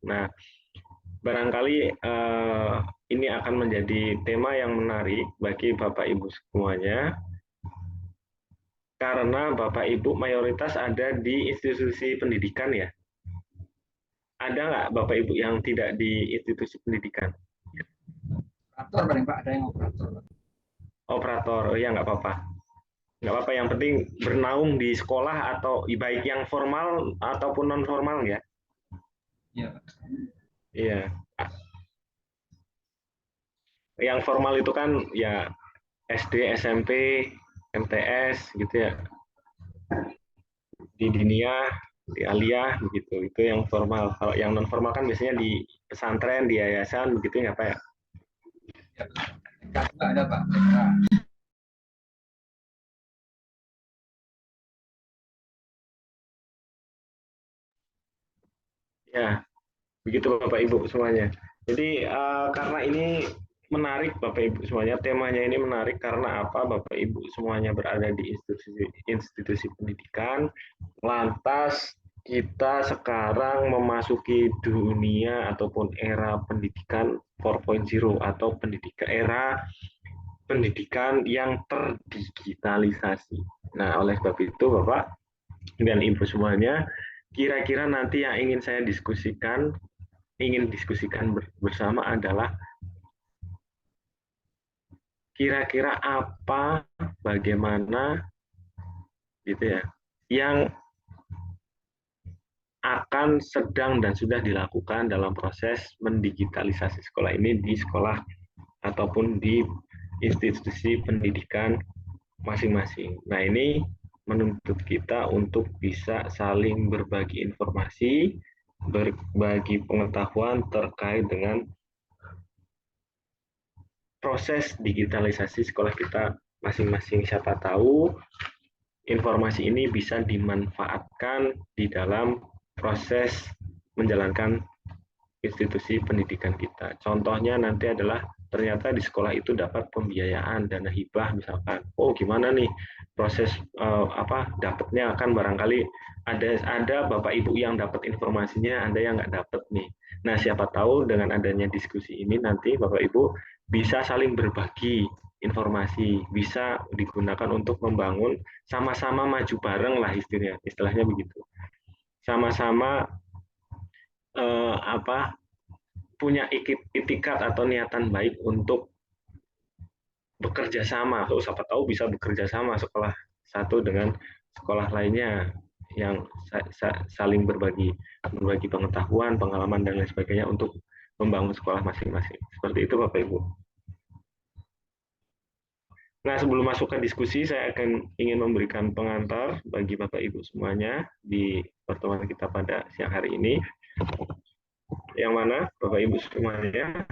Nah, barangkali ini akan menjadi tema yang menarik bagi Bapak Ibu semuanya, karena Bapak Ibu mayoritas ada di institusi pendidikan ya. Ada nggak Bapak Ibu yang tidak di institusi pendidikan? Operator paling Pak, ada yang operator Pak. Operator, oh ya nggak apa-apa. Nggak apa-apa, yang penting bernaung di sekolah atau baik yang formal ataupun non formal ya. Iya Pak. Iya. Yang formal itu kan ya SD, SMP, MTS gitu ya. Di Dinia, di Aliyah begitu. Itu yang formal. Kalau yang non formal kan biasanya di pesantren, di yayasan begitu ya Pak ya. Ya, TK juga ada Pak. TK. Ya, begitu Bapak Ibu semuanya. Jadi karena ini menarik Bapak Ibu semuanya, temanya ini menarik karena apa? Bapak Ibu semuanya berada di institusi pendidikan, lantas kita sekarang memasuki dunia ataupun era pendidikan 4.0 atau pendidikan yang terdigitalisasi. Nah, oleh sebab itu Bapak dan Ibu semuanya, kira-kira nanti yang ingin diskusikan bersama adalah kira-kira apa, bagaimana gitu ya, yang akan sedang dan sudah dilakukan dalam proses mendigitalisasi sekolah ini di sekolah ataupun di institusi pendidikan masing-masing. Nah, ini menuntut kita untuk bisa saling berbagi informasi, berbagi pengetahuan terkait dengan proses digitalisasi sekolah kita masing-masing. Siapa tahu informasi ini bisa dimanfaatkan di dalam proses menjalankan institusi pendidikan kita. Contohnya nanti adalah ternyata di sekolah itu dapat pembiayaan dana hibah misalkan. Oh, gimana nih proses dapatnya, akan barangkali ada Bapak Ibu yang dapat informasinya, Anda yang nggak dapat nih. Nah, siapa tahu dengan adanya diskusi ini nanti Bapak Ibu bisa saling berbagi informasi, bisa digunakan untuk membangun sama-sama maju bareng lah istilahnya begitu. Sama-sama punya itikat atau niatan baik untuk bekerja sama. So, siapa tahu bisa bekerja sama sekolah satu dengan sekolah lainnya yang saling berbagi pengetahuan, pengalaman dan lain sebagainya untuk membangun sekolah masing-masing. Seperti itu Bapak Ibu. Nah, sebelum masuk ke diskusi, saya ingin memberikan pengantar bagi Bapak Ibu semuanya di pertemuan kita pada siang hari ini. Yang mana Bapak Ibu semuanya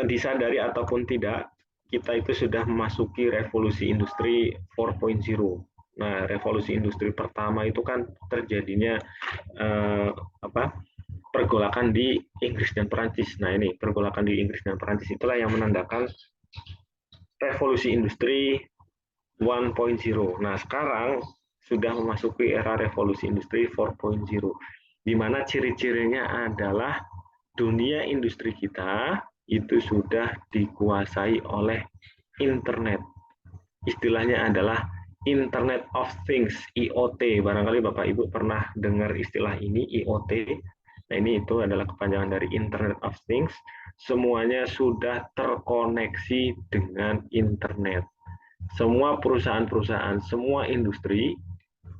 disadari ataupun tidak, kita itu sudah memasuki revolusi industri 4.0. Nah, revolusi industri pertama itu kan terjadinya eh, pergolakan di Inggris dan Perancis. Nah, ini pergolakan di Inggris dan Perancis itulah yang menandakan revolusi industri 1.0. Nah, sekarang sudah memasuki era revolusi industri 4.0, di mana ciri-cirinya adalah dunia industri kita itu sudah dikuasai oleh internet. Istilahnya adalah Internet of Things, IoT. Barangkali Bapak Ibu pernah dengar istilah ini, IoT. Nah, ini itu adalah kepanjangan dari Internet of Things. Semuanya sudah terkoneksi dengan internet. Semua perusahaan-perusahaan, semua industri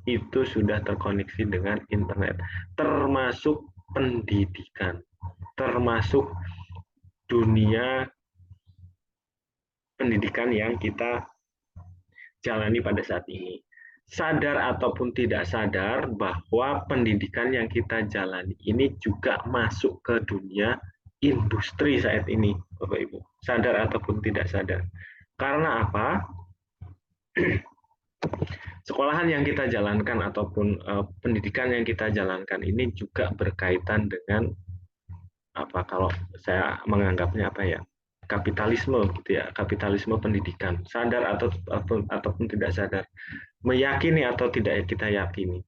itu sudah terkoneksi dengan internet, termasuk pendidikan, termasuk dunia pendidikan yang kita jalani pada saat ini. Sadar ataupun tidak sadar bahwa pendidikan yang kita jalani ini juga masuk ke dunia industri saat ini, Bapak Ibu. Sadar ataupun tidak sadar. Karena apa? Sekolahan yang kita jalankan ataupun pendidikan yang kita jalankan ini juga berkaitan dengan apa, kalau saya menganggapnya apa ya, kapitalisme gitu ya, kapitalisme pendidikan, sadar ataupun tidak sadar, meyakini atau tidak kita yakini,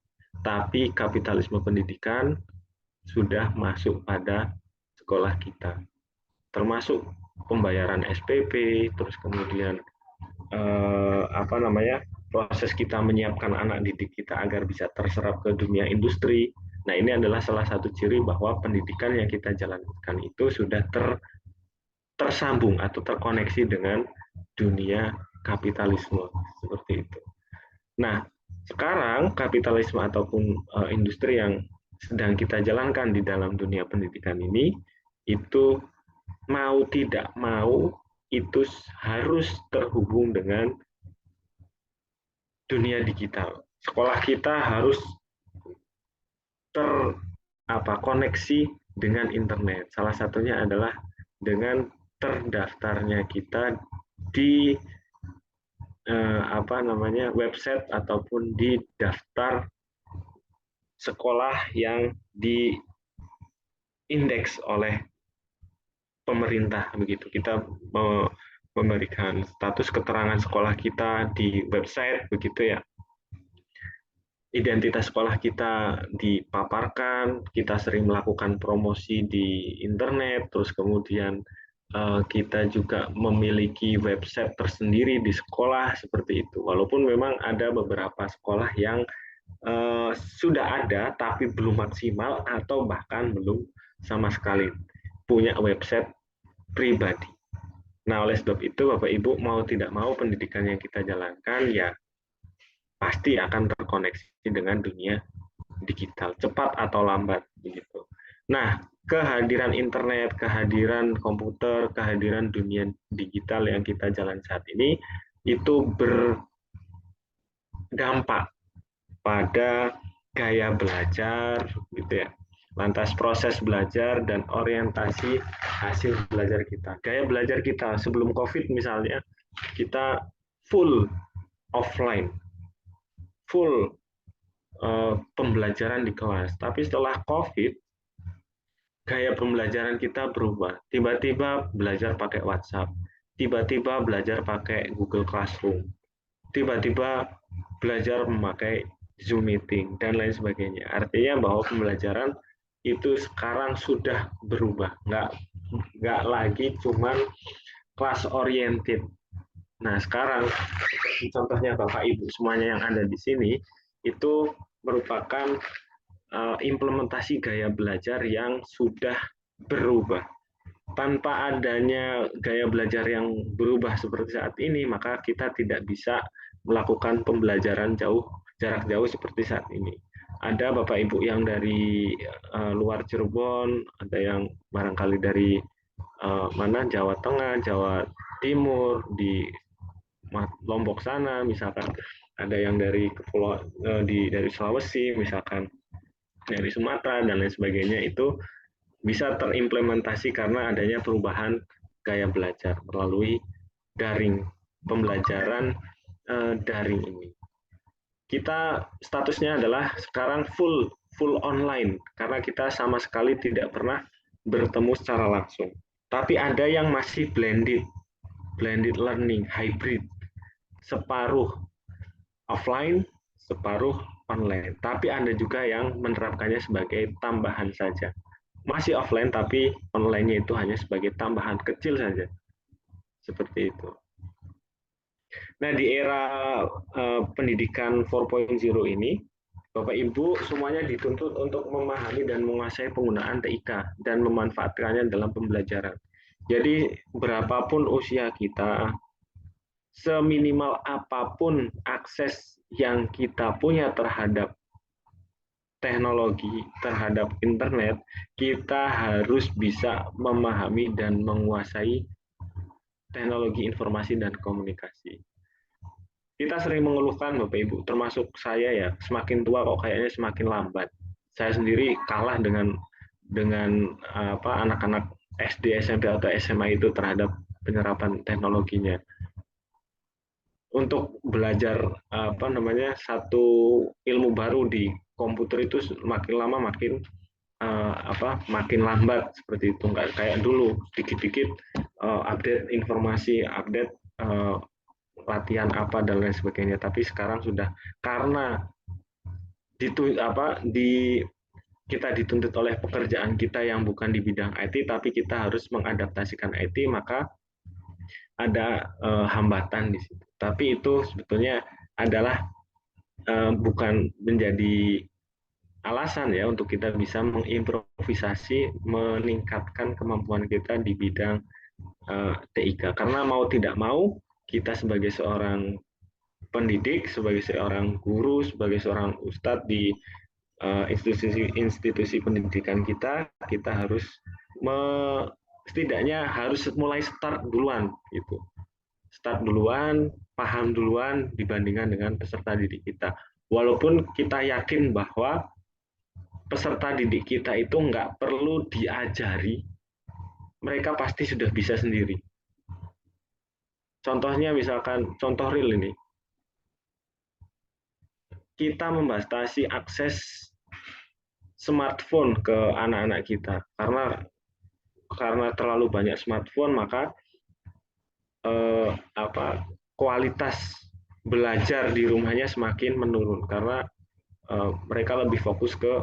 tapi kapitalisme pendidikan sudah masuk pada sekolah kita, termasuk pembayaran SPP, terus kemudian proses kita menyiapkan anak didik kita agar bisa terserap ke dunia industri. Nah, ini adalah salah satu ciri bahwa pendidikan yang kita jalankan itu sudah tersambung atau terkoneksi dengan dunia kapitalisme seperti itu. Nah, sekarang kapitalisme ataupun industri yang sedang kita jalankan di dalam dunia pendidikan ini itu mau tidak mau itu harus terhubung dengan dunia digital. Sekolah kita harus koneksi dengan internet. Salah satunya adalah dengan terdaftarnya kita di website ataupun di daftar sekolah yang diindeks oleh pemerintah begitu. Kita memberikan status keterangan sekolah kita di website begitu ya. Identitas sekolah kita dipaparkan, kita sering melakukan promosi di internet, terus kemudian kita juga memiliki website tersendiri di sekolah seperti itu. Walaupun memang ada beberapa sekolah yang sudah ada tapi belum maksimal atau bahkan belum sama sekali punya website pribadi. Nah, oleh sebab itu Bapak Ibu mau tidak mau pendidikan yang kita jalankan ya pasti akan terkoneksi dengan dunia digital, cepat atau lambat begitu. Nah, kehadiran internet, kehadiran komputer, kehadiran dunia digital yang kita jalan saat ini itu berdampak pada gaya belajar gitu ya. Lantas proses belajar dan orientasi hasil belajar kita. Gaya belajar kita sebelum COVID misalnya kita full offline, full pembelajaran di kelas. Tapi setelah COVID, gaya pembelajaran kita berubah. Tiba-tiba belajar pakai WhatsApp, tiba-tiba belajar pakai Google Classroom, tiba-tiba belajar memakai Zoom meeting, dan lain sebagainya. Artinya bahwa pembelajaran itu sekarang sudah berubah. Nggak lagi cuman class oriented. Nah, sekarang contohnya Bapak Ibu semuanya yang ada di sini itu merupakan implementasi gaya belajar yang sudah berubah. Tanpa adanya gaya belajar yang berubah seperti saat ini, maka kita tidak bisa melakukan pembelajaran jarak jauh seperti saat ini. Ada Bapak Ibu yang dari luar Cirebon, ada yang barangkali dari Jawa Tengah, Jawa Timur, di Lombok sana misalkan, ada yang dari dari Sulawesi misalkan, dari Sumatera dan lain sebagainya, itu bisa terimplementasi karena adanya perubahan gaya belajar melalui daring, pembelajaran daring ini. Kita statusnya adalah sekarang full online karena kita sama sekali tidak pernah bertemu secara langsung. Tapi ada yang masih blended learning, hybrid, separuh offline, separuh online. Tapi ada juga yang menerapkannya sebagai tambahan saja. Masih offline tapi online-nya itu hanya sebagai tambahan kecil saja. Seperti itu. Nah, di era pendidikan 4.0 ini, Bapak Ibu semuanya dituntut untuk memahami dan menguasai penggunaan TIK dan memanfaatkannya dalam pembelajaran. Jadi, berapapun usia kita, seminimal apapun akses yang kita punya terhadap teknologi, terhadap internet, kita harus bisa memahami dan menguasai teknologi informasi dan komunikasi. Kita sering mengeluhkan Bapak Ibu, termasuk saya ya, semakin tua kok kayaknya semakin lambat. Saya sendiri kalah dengan anak-anak SD, SMP atau SMA itu terhadap penyerapan teknologinya. Untuk belajar satu ilmu baru di komputer itu makin lama makin makin lambat seperti itu, nggak kayak dulu dikit-dikit update informasi, update latihan apa dan lain sebagainya. Tapi sekarang sudah karena kita dituntut oleh pekerjaan kita yang bukan di bidang IT, tapi kita harus mengadaptasikan IT, maka ada hambatan di situ. Tapi itu sebetulnya adalah bukan menjadi alasan ya untuk kita bisa mengimprovisasi, meningkatkan kemampuan kita di bidang TIK. Karena mau tidak mau, kita sebagai seorang pendidik, sebagai seorang guru, sebagai seorang ustadz di institusi pendidikan kita, kita harus setidaknya harus mulai start duluan gitu. Start duluan, paham duluan dibandingkan dengan peserta didik kita. Walaupun kita yakin bahwa peserta didik kita itu nggak perlu diajari, mereka pasti sudah bisa sendiri. Contohnya misalkan, contoh real ini, kita membatasi akses smartphone ke anak-anak kita karena terlalu banyak smartphone, maka kualitas belajar di rumahnya semakin menurun karena mereka lebih fokus ke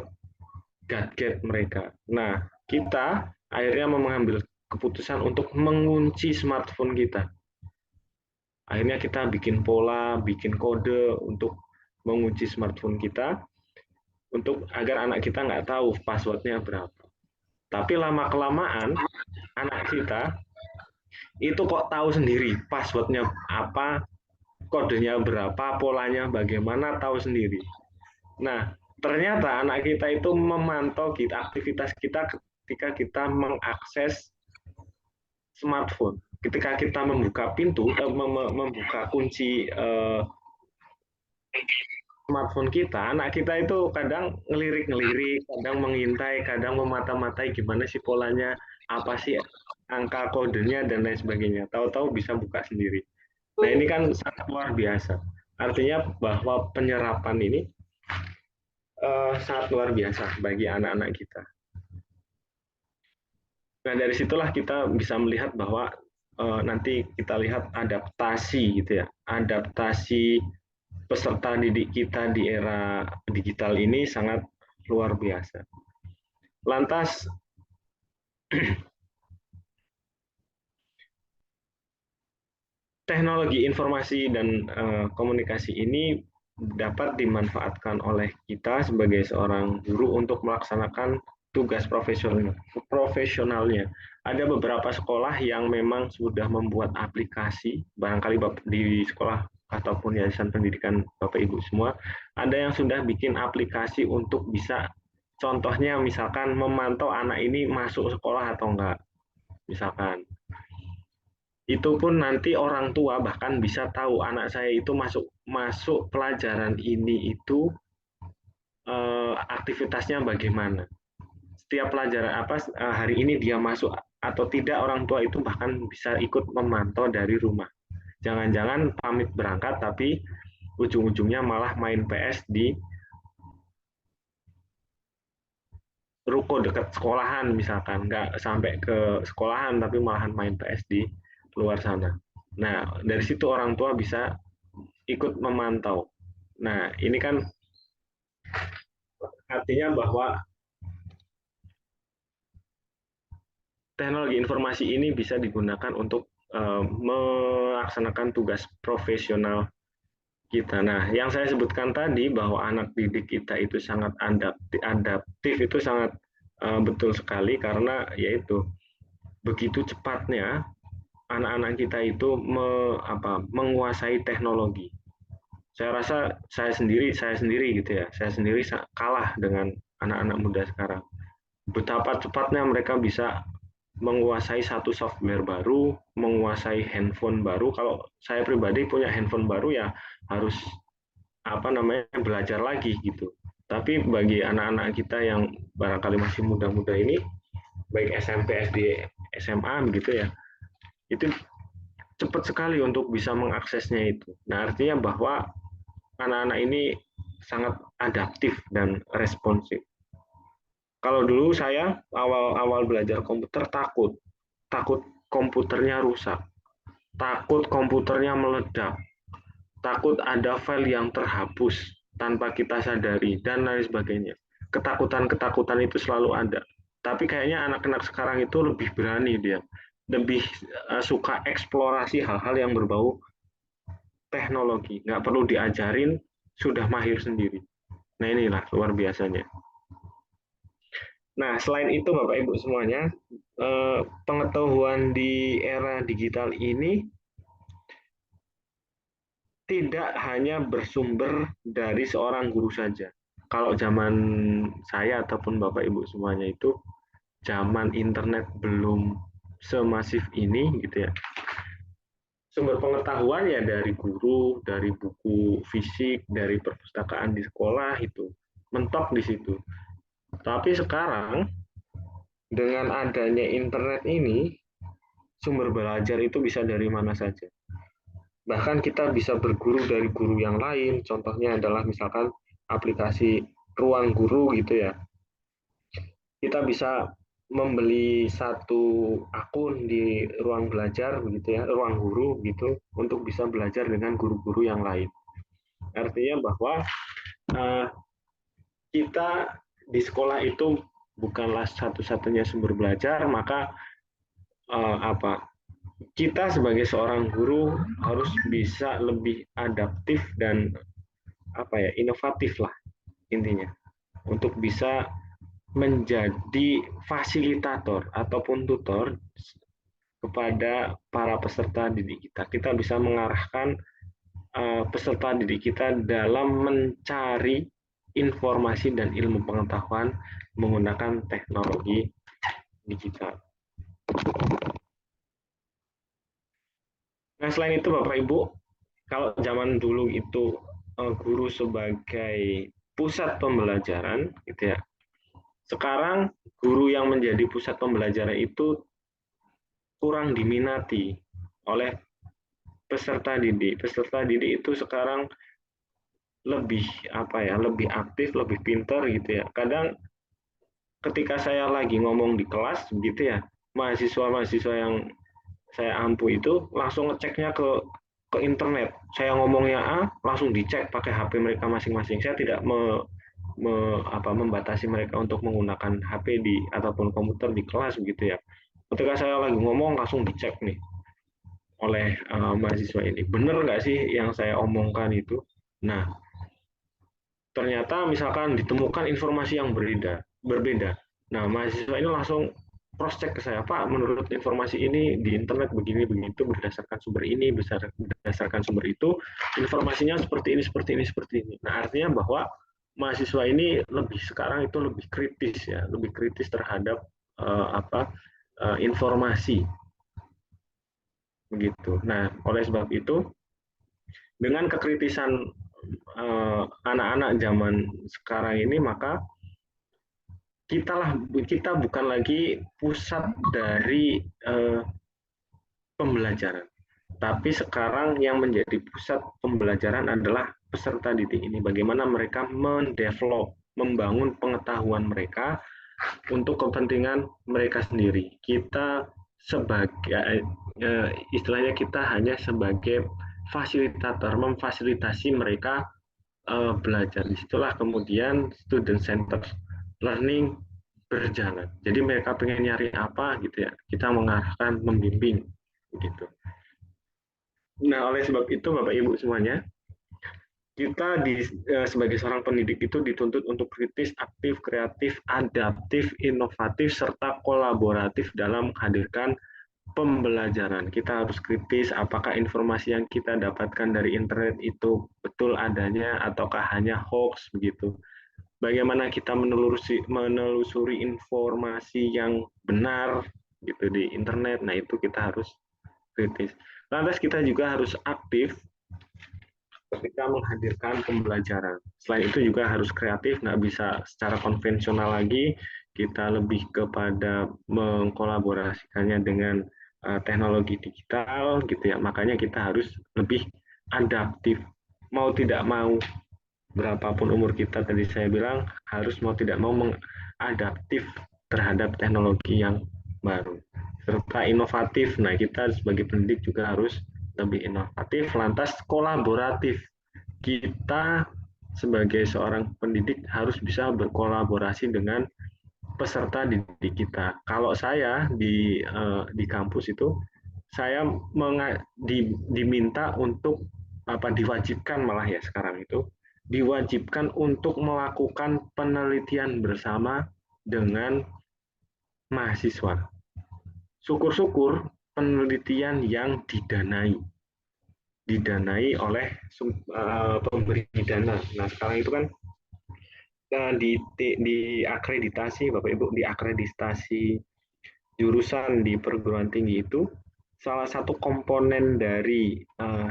gadget mereka. Nah, kita akhirnya mengambil keputusan untuk mengunci smartphone kita. Akhirnya kita bikin pola, bikin kode untuk mengunci smartphone kita, untuk agar anak kita nggak tahu passwordnya berapa. Tapi lama-kelamaan, anak kita itu kok tahu sendiri passwordnya apa, kodenya berapa, polanya bagaimana, tahu sendiri. Nah, ternyata anak kita itu memantau aktivitas kita ketika kita mengakses smartphone. Ketika kita membuka pintu, membuka kunci smartphone kita, anak kita itu kadang ngelirik-ngelirik, kadang mengintai, kadang memata-matai gimana sih polanya, apa sih angka kodenya, dan lain sebagainya. Tahu-tahu bisa buka sendiri. Nah, ini kan sangat luar biasa. Artinya bahwa penyerapan ini sangat luar biasa bagi anak-anak kita. Nah, dari situlah kita bisa melihat bahwa nanti kita lihat adaptasi gitu ya, adaptasi peserta didik kita di era digital ini sangat luar biasa. Lantas, teknologi informasi dan komunikasi ini dapat dimanfaatkan oleh kita sebagai seorang guru untuk melaksanakan tugas profesionalnya. Ada beberapa sekolah yang memang sudah membuat aplikasi, barangkali di sekolah ataupun yayasan pendidikan Bapak Ibu semua, ada yang sudah bikin aplikasi untuk bisa, contohnya misalkan memantau anak ini masuk sekolah atau enggak, misalkan. Itu pun nanti orang tua bahkan bisa tahu anak saya itu masuk pelajaran ini itu aktivitasnya bagaimana. Setiap pelajaran hari ini dia masuk atau tidak, orang tua itu bahkan bisa ikut memantau dari rumah. Jangan-jangan pamit berangkat tapi ujung-ujungnya malah main PS di ruko dekat sekolahan misalkan, nggak sampai ke sekolahan tapi malahan main PS di luar sana. Nah, dari situ orang tua bisa ikut memantau. Nah, ini kan artinya bahwa teknologi informasi ini bisa digunakan untuk melaksanakan tugas profesional kita. Nah, yang saya sebutkan tadi bahwa anak didik kita itu sangat adaptif itu sangat betul sekali, karena yaitu begitu cepatnya anak-anak kita itu menguasai teknologi. Saya rasa saya sendiri gitu ya, saya sendiri kalah dengan anak-anak muda sekarang. Betapa cepatnya mereka bisa menguasai satu software baru, menguasai handphone baru. Kalau saya pribadi punya handphone baru ya harus belajar lagi gitu. Tapi bagi anak-anak kita yang barangkali masih muda-muda ini, baik SMP, SD, SMA begitu ya, itu cepat sekali untuk bisa mengaksesnya itu. Nah, artinya bahwa anak-anak ini sangat adaptif dan responsif. Kalau dulu saya awal-awal belajar komputer takut komputernya rusak, takut komputernya meledak, takut ada file yang terhapus tanpa kita sadari, dan lain sebagainya. ketakutan-ketakutan itu selalu ada. Tapi kayaknya anak-anak sekarang itu lebih berani dia, lebih suka eksplorasi hal-hal yang berbau teknologi. Nggak perlu diajarin, sudah mahir sendiri. Nah inilah luar biasanya. Nah selain itu Bapak Ibu semuanya, pengetahuan di era digital ini tidak hanya bersumber dari seorang guru saja. Kalau zaman saya ataupun Bapak Ibu semuanya itu zaman internet belum semasif ini gitu ya. Sumber pengetahuan ya dari guru, dari buku fisik, dari perpustakaan di sekolah itu mentok di situ. Tapi sekarang dengan adanya internet ini sumber belajar itu bisa dari mana saja. Bahkan kita bisa berguru dari guru yang lain. Contohnya adalah misalkan aplikasi Ruang Guru gitu ya. Kita bisa membeli satu akun di ruang belajar begitu ya, ruang guru gitu untuk bisa belajar dengan guru-guru yang lain. Artinya bahwa uh, kita di sekolah itu bukanlah satu-satunya sumber belajar, maka apa kita sebagai seorang guru harus bisa lebih adaptif dan apa ya inovatif lah intinya untuk bisa menjadi fasilitator ataupun tutor kepada para peserta didik kita. Kita bisa mengarahkan peserta didik kita dalam mencari informasi dan ilmu pengetahuan menggunakan teknologi digital. Nah, selain itu Bapak Ibu, kalau zaman dulu itu guru sebagai pusat pembelajaran gitu ya. Sekarang guru yang menjadi pusat pembelajaran itu kurang diminati oleh peserta didik. Peserta didik itu sekarang lebih apa ya, lebih aktif, lebih pintar gitu ya. Kadang ketika saya lagi ngomong di kelas gitu ya, mahasiswa-mahasiswa yang saya ampu itu langsung ngeceknya ke internet. Saya ngomongnya A, langsung dicek pakai HP mereka masing-masing. Saya tidak membatasi mereka untuk menggunakan HP di ataupun komputer di kelas gitu ya. Ketika saya lagi ngomong langsung dicek nih oleh mahasiswa ini. Benar nggak sih yang saya omongkan itu? Nah, ternyata misalkan ditemukan informasi yang berbeda. Nah, mahasiswa ini langsung cross check ke saya, Pak, menurut informasi ini di internet begini begitu berdasarkan sumber ini, berdasarkan sumber itu, informasinya seperti ini, seperti ini, seperti ini. Nah, artinya bahwa mahasiswa ini lebih sekarang itu lebih kritis ya, lebih kritis terhadap informasi begitu. Nah, oleh sebab itu dengan kekritisan anak-anak zaman sekarang ini maka kita bukan lagi pusat dari pembelajaran. Tapi sekarang yang menjadi pusat pembelajaran adalah peserta didik ini. Bagaimana mereka mendevelop, membangun pengetahuan mereka untuk kepentingan mereka sendiri. Kita sebagai istilahnya kita hanya sebagai fasilitator, memfasilitasi mereka belajar. Disitulah kemudian student centered learning berjalan. Jadi mereka pengen nyari apa gitu ya, kita mengarahkan, membimbing gitu. Nah, oleh sebab itu Bapak Ibu semuanya, kita sebagai seorang pendidik itu dituntut untuk kritis, aktif, kreatif, adaptif, inovatif, serta kolaboratif dalam menghadirkan pembelajaran. Kita harus kritis apakah informasi yang kita dapatkan dari internet itu betul adanya ataukah hanya hoax begitu. Bagaimana kita menelusuri informasi yang benar gitu di internet. Nah, itu kita harus kritis. Lantas kita juga harus aktif ketika menghadirkan pembelajaran. Selain itu juga harus kreatif, nggak bisa secara konvensional lagi, kita lebih kepada mengkolaborasikannya dengan teknologi digital gitu ya. Makanya kita harus lebih adaptif. Mau tidak mau, berapapun umur kita tadi saya bilang, harus mau tidak mau mengadaptif terhadap teknologi yang baru. Serta inovatif, nah kita sebagai pendidik juga harus lebih inovatif, lantas kolaboratif. Kita sebagai seorang pendidik harus bisa berkolaborasi dengan peserta didik kita. Kalau saya di kampus itu saya diminta untuk diwajibkan malah ya sekarang itu diwajibkan untuk melakukan penelitian bersama dengan mahasiswa. Syukur-syukur penelitian yang didanai oleh pemberi dana. Nah sekarang itu kan di akreditasi Bapak Ibu, di akreditasi jurusan di perguruan tinggi itu salah satu komponen dari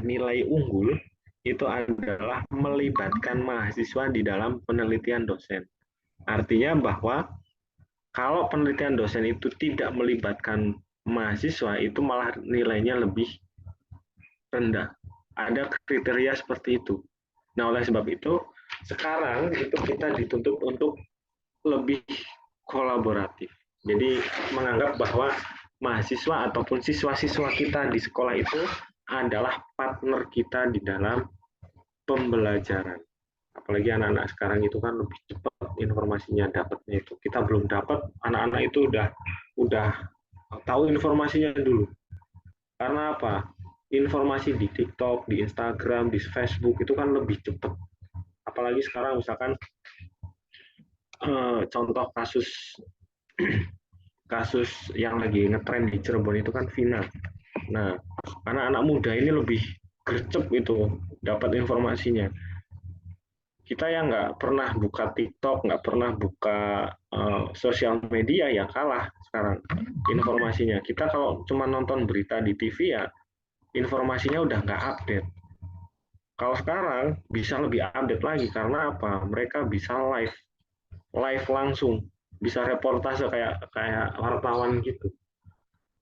nilai unggul itu adalah melibatkan mahasiswa di dalam penelitian dosen. Artinya bahwa kalau penelitian dosen itu tidak melibatkan mahasiswa itu malah nilainya lebih rendah. Ada kriteria seperti itu. Nah, oleh sebab itu sekarang itu kita dituntut untuk lebih kolaboratif. Jadi menganggap bahwa mahasiswa ataupun siswa-siswa kita di sekolah itu adalah partner kita di dalam pembelajaran. Apalagi anak-anak sekarang itu kan lebih cepat informasinya dapatnya itu. Kita belum dapat, anak-anak itu udah tahu informasinya dulu. Karena apa? Informasi di TikTok, di Instagram, di Facebook itu kan lebih cepat. Apalagi sekarang misalkan contoh kasus yang lagi ngetren di Cirebon itu kan Vina. Nah, anak-anak muda ini lebih gercep itu dapat informasinya. Kita yang nggak pernah buka TikTok, nggak pernah buka sosial media ya kalah sekarang informasinya. Kita kalau cuma nonton berita di TV ya informasinya udah nggak update. Kalau sekarang bisa lebih update lagi karena apa? Mereka bisa live langsung, bisa reportase kayak wartawan gitu.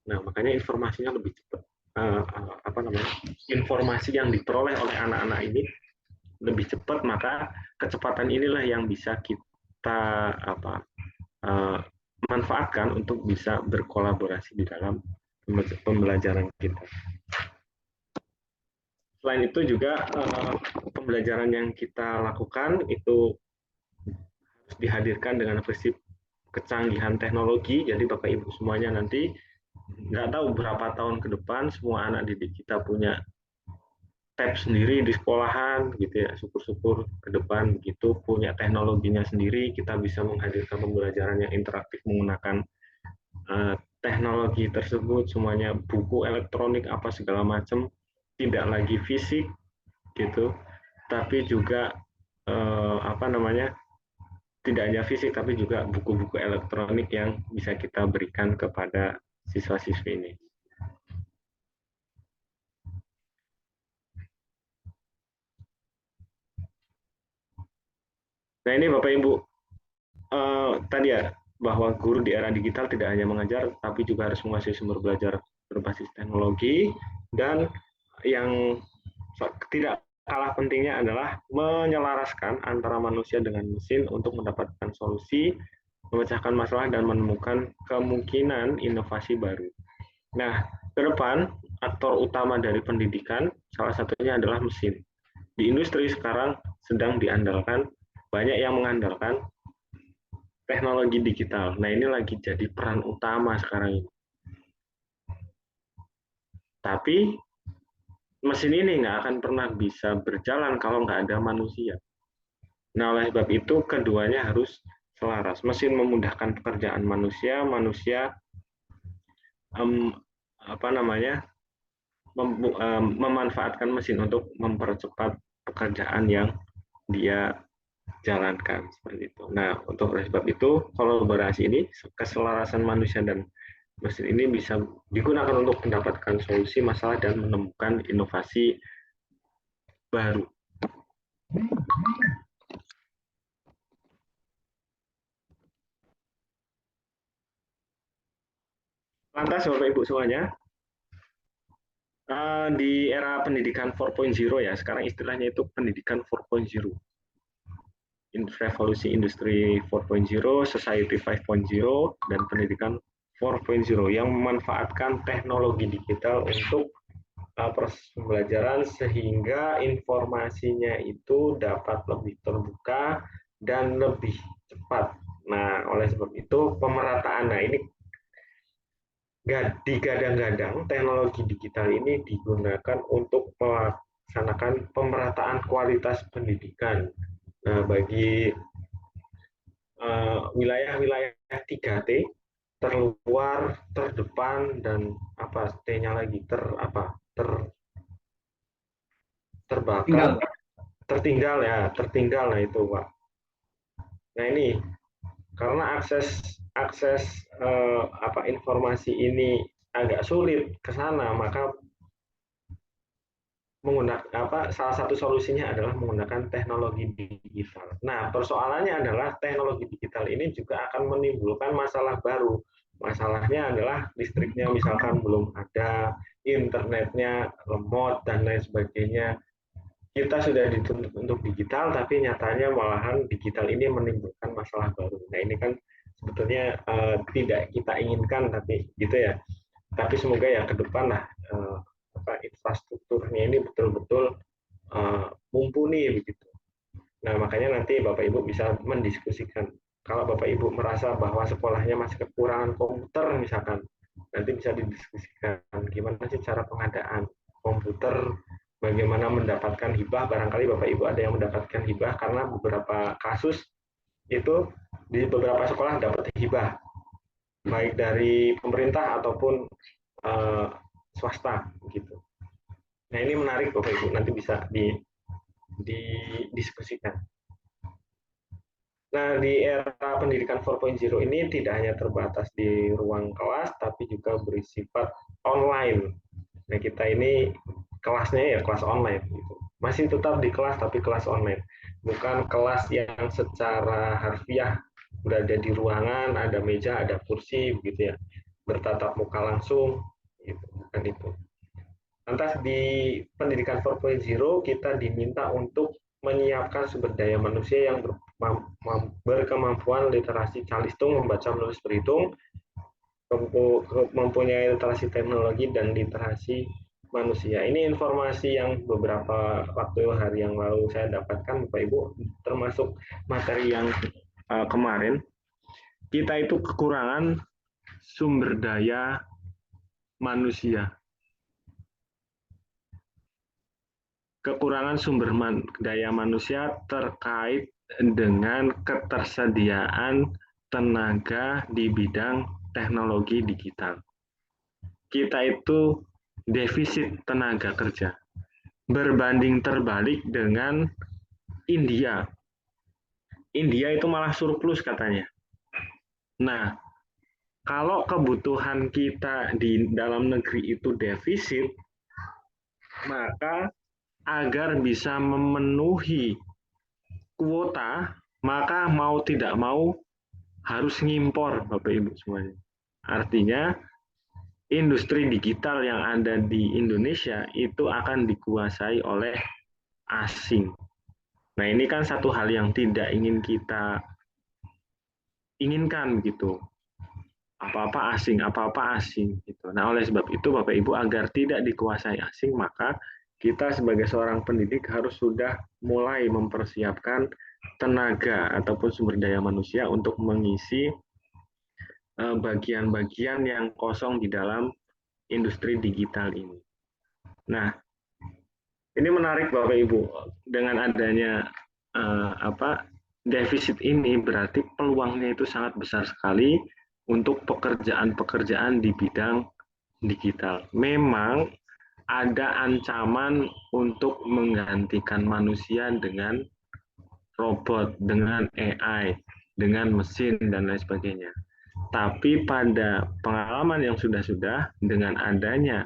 Nah, makanya informasinya lebih cepat. Informasi yang diperoleh oleh anak-anak ini lebih cepat, maka kecepatan inilah yang bisa kita manfaatkan untuk bisa berkolaborasi di dalam pembelajaran kita. Selain itu juga pembelajaran yang kita lakukan itu harus dihadirkan dengan prinsip kecanggihan teknologi. Jadi Bapak Ibu semuanya nanti nggak tahu berapa tahun ke depan semua anak didik kita punya tab sendiri di sekolahan gitu ya, syukur-syukur ke depan begitu punya teknologinya sendiri, kita bisa menghadirkan pembelajaran yang interaktif menggunakan teknologi tersebut, semuanya buku elektronik apa segala macam, tidak lagi fisik gitu, tapi juga tidak hanya fisik tapi juga buku-buku elektronik yang bisa kita berikan kepada siswa-siswi ini. Nah ini Bapak Ibu, tadi ya bahwa guru di era digital tidak hanya mengajar, tapi juga harus menguasai sumber belajar berbasis teknologi, dan yang tidak kalah pentingnya adalah menyelaraskan antara manusia dengan mesin untuk mendapatkan solusi, memecahkan masalah, dan menemukan kemungkinan inovasi baru. Nah, ke depan, aktor utama dari pendidikan, salah satunya adalah mesin. Di industri sekarang sedang diandalkan, banyak yang mengandalkan teknologi digital. Nah, ini lagi jadi peran utama sekarang ini. Tapi mesin ini nggak akan pernah bisa berjalan kalau nggak ada manusia. Nah, oleh sebab itu keduanya harus selaras. Mesin memudahkan pekerjaan manusia, manusia memanfaatkan mesin untuk mempercepat pekerjaan yang dia jalankan seperti itu. Nah, untuk sebab itu kolaborasi ini, keselarasan manusia dan mesin ini bisa digunakan untuk mendapatkan solusi masalah dan menemukan inovasi baru. Lantas Bapak Ibu semuanya, di era pendidikan 4.0 ya, sekarang istilahnya itu pendidikan 4.0. Revolusi industri 4.0, society 5.0, dan pendidikan 4.0 yang memanfaatkan teknologi digital untuk proses pembelajaran sehingga informasinya itu dapat lebih terbuka dan lebih cepat. Nah, oleh sebab itu pemerataan. Nah, ini digadang-gadang teknologi digital ini digunakan untuk melaksanakan pemerataan kualitas pendidikan. Nah, bagi wilayah-wilayah 3T, terluar, terdepan, dan apa T-nya lagi terbakar, Tinggal. tertinggal. Nah itu Pak. Nah ini karena akses akses informasi ini agak sulit ke sana, maka salah satu solusinya adalah menggunakan teknologi digital. Nah, persoalannya adalah teknologi digital ini juga akan menimbulkan masalah baru. Masalahnya adalah listriknya misalkan belum ada, internetnya lemot dan lain sebagainya. Kita sudah dituntut untuk digital, tapi nyatanya malahan digital ini menimbulkan masalah baru. Nah, ini kan sebetulnya tidak kita inginkan, tapi gitu ya. Tapi semoga ya ke depan lah infrastrukturnya ini betul-betul mumpuni begitu. Nah, makanya nanti Bapak Ibu bisa mendiskusikan. Kalau Bapak Ibu merasa bahwa sekolahnya masih kekurangan komputer misalkan, nanti bisa didiskusikan gimana sih cara pengadaan komputer, bagaimana mendapatkan hibah. Barangkali Bapak Ibu ada yang mendapatkan hibah karena beberapa kasus itu di beberapa sekolah dapat hibah, baik dari pemerintah ataupun swasta gitu. Nah, ini menarik Bapak Ibu, nanti bisa didiskusikan. Nah, di era pendidikan 4.0 ini tidak hanya terbatas di ruang kelas, tapi juga bersifat online. Nah, kita ini kelasnya ya kelas online gitu. Masih tetap di kelas tapi kelas online. Bukan kelas yang secara harfiah berada di ruangan, ada meja, ada kursi begitu ya. Bertatap muka langsung gitu. Bukan itu. Lantas di pendidikan 4.0 kita diminta untuk menyiapkan sumber daya manusia yang berkemampuan literasi calistung, membaca, menulis, berhitung, mempunyai literasi teknologi dan literasi manusia. Ini informasi yang beberapa hari yang lalu saya dapatkan, Bapak Ibu, termasuk materi yang kemarin. Kita itu kekurangan sumber daya manusia. Kekurangan sumber daya manusia terkait dengan ketersediaan tenaga di bidang teknologi digital. Kita itu defisit tenaga kerja. Berbanding terbalik dengan India. India itu malah surplus katanya. Nah, kalau kebutuhan kita di dalam negeri itu defisit, maka agar bisa memenuhi kuota, maka mau tidak mau harus ngimpor, Bapak Ibu semuanya. Artinya, industri digital yang ada di Indonesia itu akan dikuasai oleh asing. Nah, ini kan satu hal yang tidak ingin kita inginkan gitu. Apa-apa asing gitu. Nah, oleh sebab itu Bapak Ibu agar tidak dikuasai asing, maka kita sebagai seorang pendidik harus sudah mulai mempersiapkan tenaga ataupun sumber daya manusia untuk mengisi bagian-bagian yang kosong di dalam industri digital ini. Nah, ini menarik Bapak Ibu, dengan adanya defisit ini berarti peluangnya itu sangat besar sekali untuk pekerjaan-pekerjaan di bidang digital. Memang ada ancaman untuk menggantikan manusia dengan robot, dengan AI, dengan mesin, dan lain sebagainya. Tapi pada pengalaman yang sudah-sudah, dengan adanya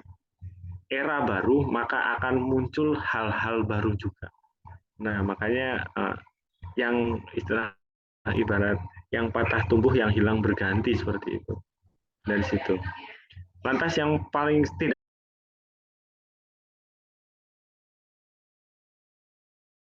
era baru, maka akan muncul hal-hal baru juga. Nah, makanya yang ibarat yang patah tumbuh, yang hilang berganti seperti itu. Dari situ. Lantas yang paling tidak